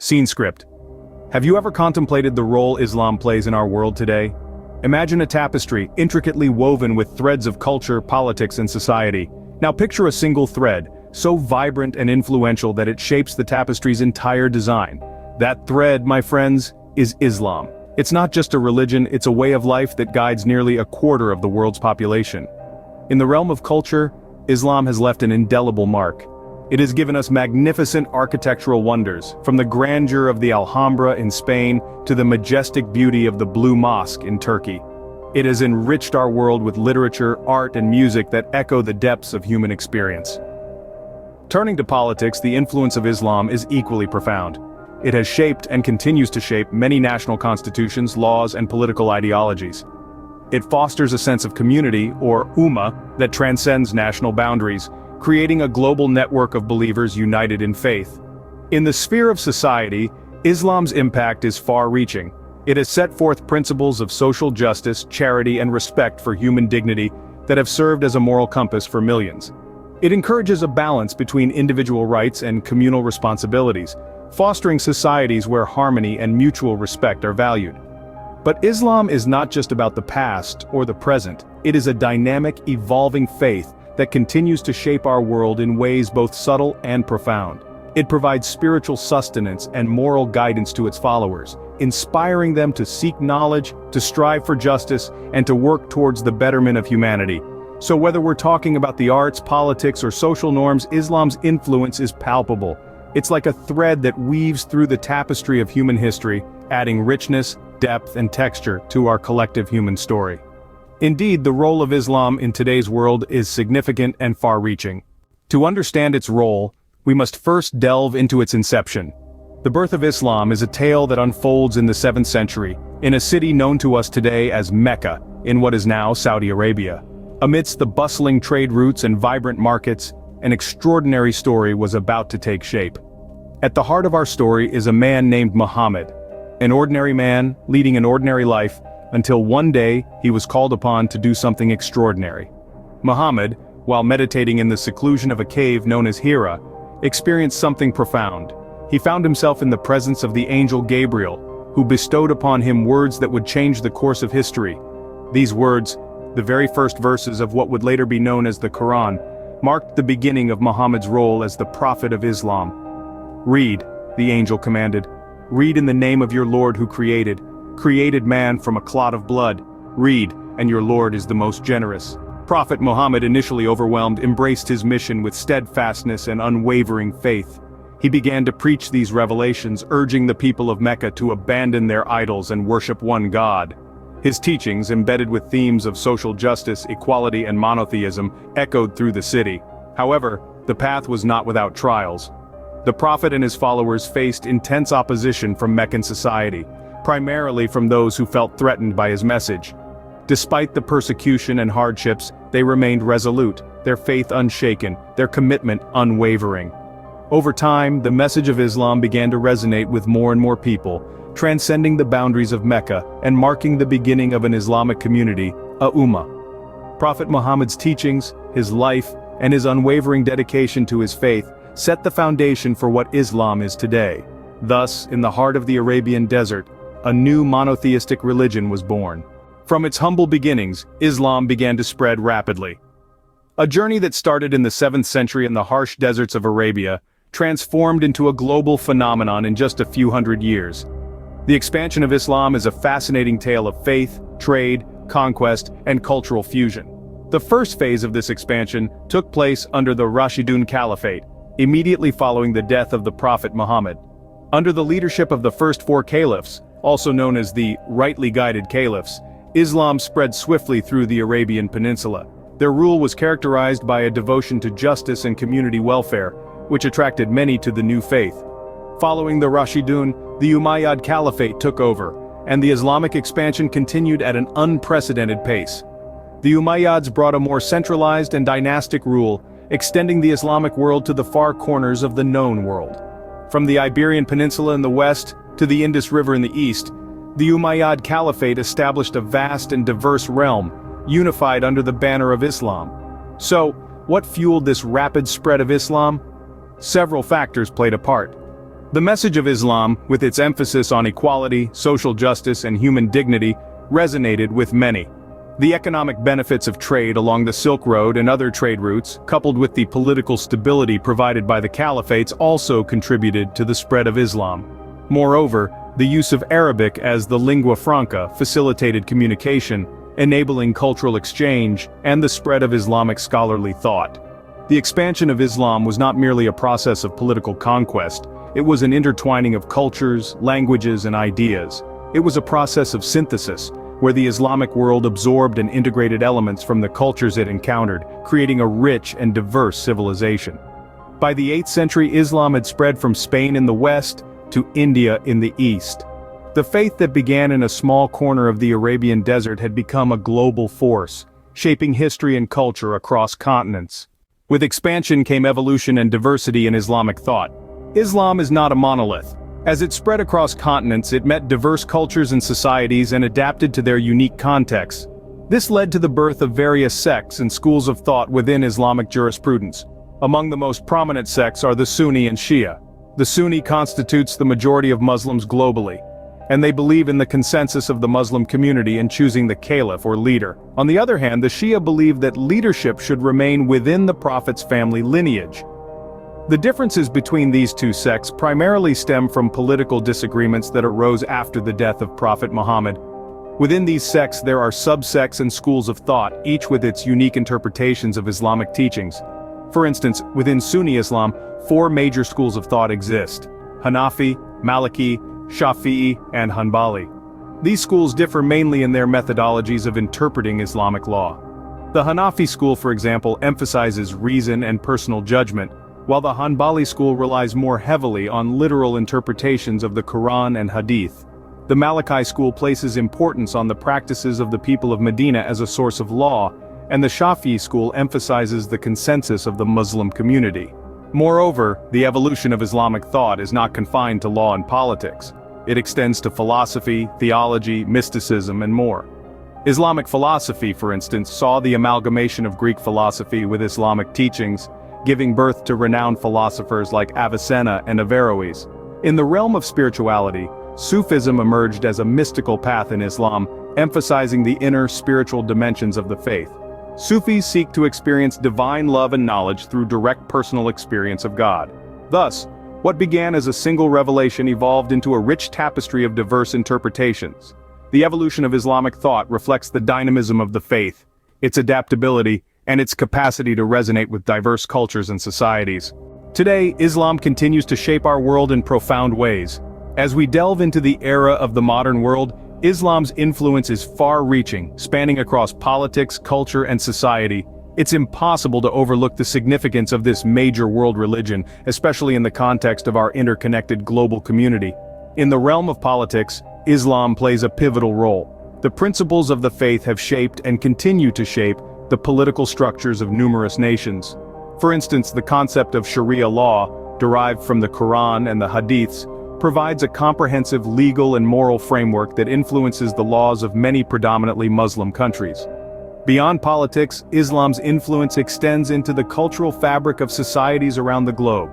Scene script. Have you ever contemplated the role Islam plays in our world today? Imagine a tapestry intricately woven with threads of culture, politics, and society. Now picture a single thread, so vibrant and influential that it shapes the tapestry's entire design. That thread, my friends, is Islam. It's not just a religion, it's a way of life that guides nearly a quarter of the world's population. In the realm of culture, Islam has left an indelible mark. It has given us magnificent architectural wonders, from the grandeur of the Alhambra in Spain to the majestic beauty of the Blue Mosque in Turkey. It has enriched our world with literature, art, and music that echo the depths of human experience. Turning to politics, the influence of Islam is equally profound. It has shaped and continues to shape many national constitutions, laws, and political ideologies. It fosters a sense of community, or ummah, that transcends national boundaries, creating a global network of believers united in faith. In the sphere of society, Islam's impact is far-reaching. It has set forth principles of social justice, charity, and respect for human dignity that have served as a moral compass for millions. It encourages a balance between individual rights and communal responsibilities, fostering societies where harmony and mutual respect are valued. But Islam is not just about the past or the present. It is a dynamic, evolving faith that continues to shape our world in ways both subtle and profound. It provides spiritual sustenance and moral guidance to its followers, inspiring them to seek knowledge, to strive for justice, and to work towards the betterment of humanity. So whether we're talking about the arts, politics, or social norms, Islam's influence is palpable. It's like a thread that weaves through the tapestry of human history, adding richness, depth, and texture to our collective human story. Indeed, the role of Islam in today's world is significant and far-reaching. To understand its role, we must first delve into its inception. The birth of Islam is a tale that unfolds in the 7th century, in a city known to us today as Mecca, in what is now Saudi Arabia. Amidst the bustling trade routes and vibrant markets, an extraordinary story was about to take shape. At the heart of our story is a man named Muhammad, an ordinary man leading an ordinary life, until one day he was called upon to do something extraordinary. Muhammad, while meditating in the seclusion of a cave known as Hira, experienced something profound. He found himself in the presence of the angel Gabriel, who bestowed upon him words that would change the course of history. These words, the very first verses of what would later be known as the Quran, marked the beginning of Muhammad's role as the prophet of Islam. "Read," the angel commanded. "Read in the name of your Lord who created man from a clot of blood. Read, and your Lord is the most generous." Prophet Muhammad, initially overwhelmed, embraced his mission with steadfastness and unwavering faith. He began to preach these revelations, urging the people of Mecca to abandon their idols and worship one God. His teachings, embedded with themes of social justice, equality, and monotheism, echoed through the city. However, the path was not without trials. The prophet and his followers faced intense opposition from Meccan society, primarily from those who felt threatened by his message. Despite the persecution and hardships, they remained resolute, their faith unshaken, their commitment unwavering. Over time, the message of Islam began to resonate with more and more people, transcending the boundaries of Mecca and marking the beginning of an Islamic community, a ummah. Prophet Muhammad's teachings, his life, and his unwavering dedication to his faith set the foundation for what Islam is today. Thus, in the heart of the Arabian desert, a new monotheistic religion was born. From its humble beginnings, Islam began to spread rapidly. A journey that started in the 7th century in the harsh deserts of Arabia, transformed into a global phenomenon in just a few hundred years. The expansion of Islam is a fascinating tale of faith, trade, conquest, and cultural fusion. The first phase of this expansion took place under the Rashidun Caliphate, immediately following the death of the Prophet Muhammad. Under the leadership of the first 4 caliphs, also known as the rightly guided caliphs, Islam spread swiftly through the Arabian Peninsula. Their rule was characterized by a devotion to justice and community welfare, which attracted many to the new faith. Following the Rashidun, the Umayyad Caliphate took over, and the Islamic expansion continued at an unprecedented pace. The Umayyads brought a more centralized and dynastic rule, extending the Islamic world to the far corners of the known world. From the Iberian Peninsula in the west to the Indus River in the east, the Umayyad Caliphate established a vast and diverse realm, unified under the banner of Islam. So, what fueled this rapid spread of Islam? Several factors played a part. The message of Islam, with its emphasis on equality, social justice, and human dignity, resonated with many. The economic benefits of trade along the Silk Road and other trade routes, coupled with the political stability provided by the caliphates, also contributed to the spread of Islam. Moreover, the use of Arabic as the lingua franca facilitated communication, enabling cultural exchange and the spread of Islamic scholarly thought. The expansion of Islam was not merely a process of political conquest, it was an intertwining of cultures, languages, and ideas. It was a process of synthesis, where the Islamic world absorbed and integrated elements from the cultures it encountered, creating a rich and diverse civilization. By the 8th century, Islam had spread from Spain in the west to India in the east. The faith that began in a small corner of the Arabian desert had become a global force, shaping history and culture across continents. With expansion came evolution and diversity in Islamic thought. Islam is not a monolith. As it spread across continents, it met diverse cultures and societies and adapted to their unique contexts. This led to the birth of various sects and schools of thought within Islamic jurisprudence. Among the most prominent sects are the Sunni and Shia. The Sunni constitutes the majority of Muslims globally, and they believe in the consensus of the Muslim community in choosing the caliph or leader. On the other hand, the Shia believe that leadership should remain within the Prophet's family lineage. The differences between these two sects primarily stem from political disagreements that arose after the death of Prophet Muhammad. Within these sects there are subsects and schools of thought, each with its unique interpretations of Islamic teachings. For instance, within Sunni Islam, 4 major schools of thought exist: Hanafi, Maliki, Shafi'i, and Hanbali. These schools differ mainly in their methodologies of interpreting Islamic law. The Hanafi school, for example, emphasizes reason and personal judgment, while the Hanbali school relies more heavily on literal interpretations of the Quran and Hadith. The Maliki school places importance on the practices of the people of Medina as a source of law, and the Shafi'i school emphasizes the consensus of the Muslim community. Moreover, the evolution of Islamic thought is not confined to law and politics. It extends to philosophy, theology, mysticism, and more. Islamic philosophy, for instance, saw the amalgamation of Greek philosophy with Islamic teachings, giving birth to renowned philosophers like Avicenna and Averroes. In the realm of spirituality, Sufism emerged as a mystical path in Islam, emphasizing the inner spiritual dimensions of the faith. Sufis seek to experience divine love and knowledge through direct personal experience of God. Thus, what began as a single revelation evolved into a rich tapestry of diverse interpretations. The evolution of Islamic thought reflects the dynamism of the faith, its adaptability, and its capacity to resonate with diverse cultures and societies. Today, Islam continues to shape our world in profound ways. As we delve into the era of the modern world, Islam's influence is far-reaching, spanning across politics, culture, and society. It's impossible to overlook the significance of this major world religion, especially in the context of our interconnected global community. In the realm of politics, Islam plays a pivotal role. The principles of the faith have shaped and continue to shape the political structures of numerous nations. For instance, the concept of Sharia law, derived from the Quran and the Hadiths, provides a comprehensive legal and moral framework that influences the laws of many predominantly Muslim countries. Beyond politics, Islam's influence extends into the cultural fabric of societies around the globe.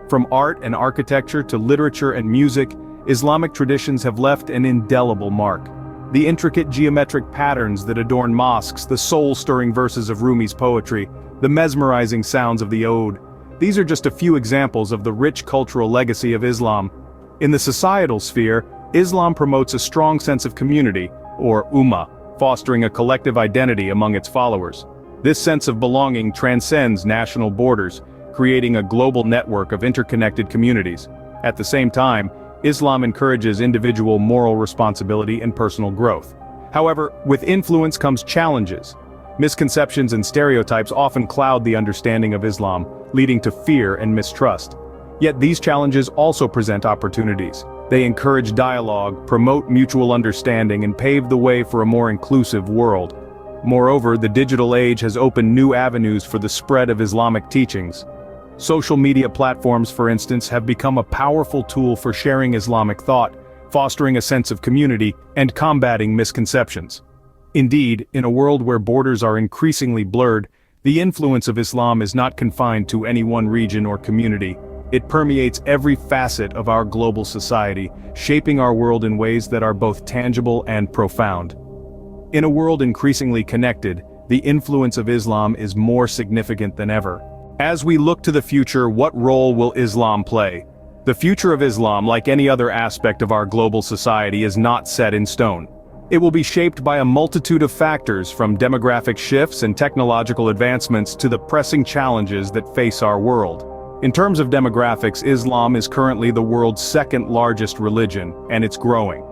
From art and architecture to literature and music, Islamic traditions have left an indelible mark. The intricate geometric patterns that adorn mosques, the soul-stirring verses of Rumi's poetry, the mesmerizing sounds of the ode. These are just a few examples of the rich cultural legacy of Islam. In the societal sphere, Islam promotes a strong sense of community, or ummah, fostering a collective identity among its followers. This sense of belonging transcends national borders, creating a global network of interconnected communities. At the same time, Islam encourages individual moral responsibility and personal growth. However, with influence comes challenges. Misconceptions and stereotypes often cloud the understanding of Islam, leading to fear and mistrust. Yet these challenges also present opportunities. They encourage dialogue, promote mutual understanding, and pave the way for a more inclusive world. Moreover, the digital age has opened new avenues for the spread of Islamic teachings. Social media platforms, for instance, have become a powerful tool for sharing Islamic thought, fostering a sense of community, and combating misconceptions. Indeed, in a world where borders are increasingly blurred, the influence of Islam is not confined to any one region or community. It permeates every facet of our global society, shaping our world in ways that are both tangible and profound. In a world increasingly connected, the influence of Islam is more significant than ever. As we look to the future, what role will Islam play? The future of Islam, like any other aspect of our global society, is not set in stone. It will be shaped by a multitude of factors, from demographic shifts and technological advancements to the pressing challenges that face our world. In terms of demographics, Islam is currently the world's second largest religion, and it's growing.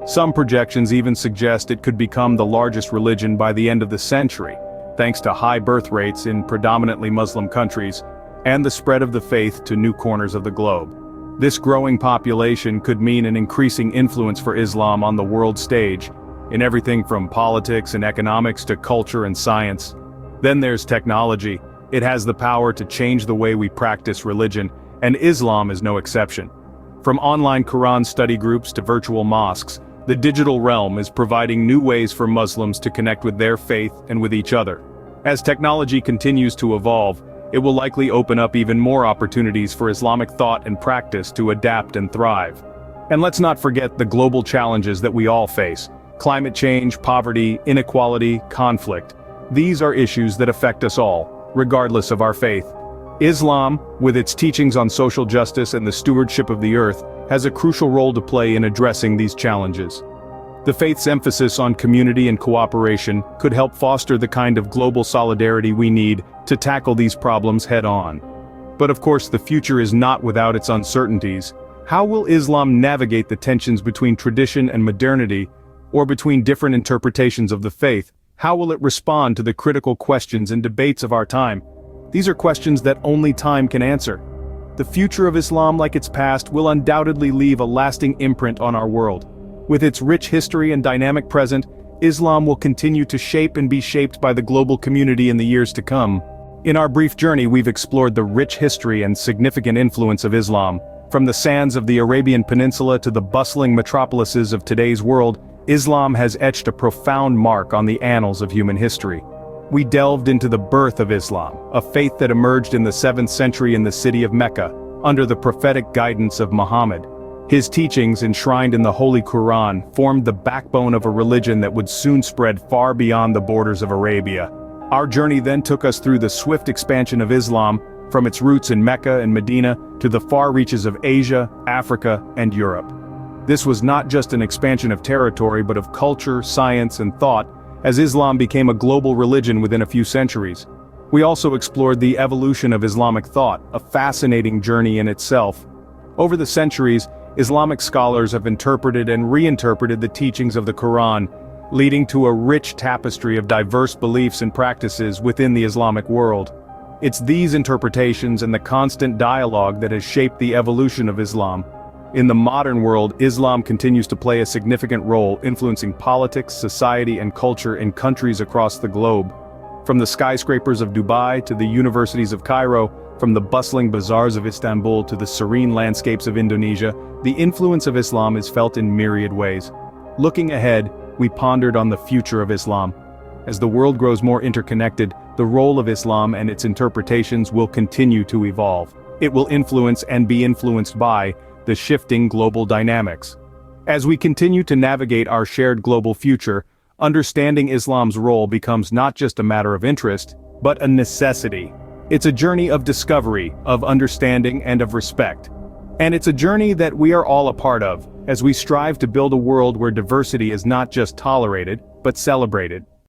Some projections even suggest it could become the largest religion by the end of the century, thanks to high birth rates in predominantly Muslim countries, and the spread of the faith to new corners of the globe. This growing population could mean an increasing influence for Islam on the world stage, in everything from politics and economics to culture and science. Then there's technology. It has the power to change the way we practice religion, and Islam is no exception. From online Quran study groups to virtual mosques, the digital realm is providing new ways for Muslims to connect with their faith and with each other. As technology continues to evolve, it will likely open up even more opportunities for Islamic thought and practice to adapt and thrive. And let's not forget the global challenges that we all face: climate change, poverty, inequality, conflict. These are issues that affect us all, regardless of our faith. Islam, with its teachings on social justice and the stewardship of the earth, has a crucial role to play in addressing these challenges. The faith's emphasis on community and cooperation could help foster the kind of global solidarity we need to tackle these problems head-on. But of course, the future is not without its uncertainties. How will Islam navigate the tensions between tradition and modernity, or between different interpretations of the faith? How will it respond to the critical questions and debates of our time? These are questions that only time can answer. The future of Islam, like its past, will undoubtedly leave a lasting imprint on our world. With its rich history and dynamic present, Islam will continue to shape and be shaped by the global community in the years to come. In our brief journey, we've explored the rich history and significant influence of Islam. From the sands of the Arabian Peninsula to the bustling metropolises of today's world, Islam has etched a profound mark on the annals of human history. We delved into the birth of Islam, a faith that emerged in the 7th century in the city of Mecca, under the prophetic guidance of Muhammad. His teachings, enshrined in the Holy Quran, formed the backbone of a religion that would soon spread far beyond the borders of Arabia. Our journey then took us through the swift expansion of Islam, from its roots in Mecca and Medina to the far reaches of Asia, Africa, and Europe. This was not just an expansion of territory but of culture, science, and thought, as Islam became a global religion within a few centuries. We also explored the evolution of Islamic thought, a fascinating journey in itself. Over the centuries, Islamic scholars have interpreted and reinterpreted the teachings of the Quran, leading to a rich tapestry of diverse beliefs and practices within the Islamic world. It's these interpretations and the constant dialogue that has shaped the evolution of Islam. In the modern world, Islam continues to play a significant role, influencing politics, society, and culture in countries across the globe. From the skyscrapers of Dubai to the universities of Cairo, from the bustling bazaars of Istanbul to the serene landscapes of Indonesia, the influence of Islam is felt in myriad ways. Looking ahead, we pondered on the future of Islam. As the world grows more interconnected, the role of Islam and its interpretations will continue to evolve. It will influence and be influenced by the shifting global dynamics. As we continue to navigate our shared global future, understanding Islam's role becomes not just a matter of interest, but a necessity. It's a journey of discovery, of understanding, and of respect. And it's a journey that we are all a part of, as we strive to build a world where diversity is not just tolerated, but celebrated.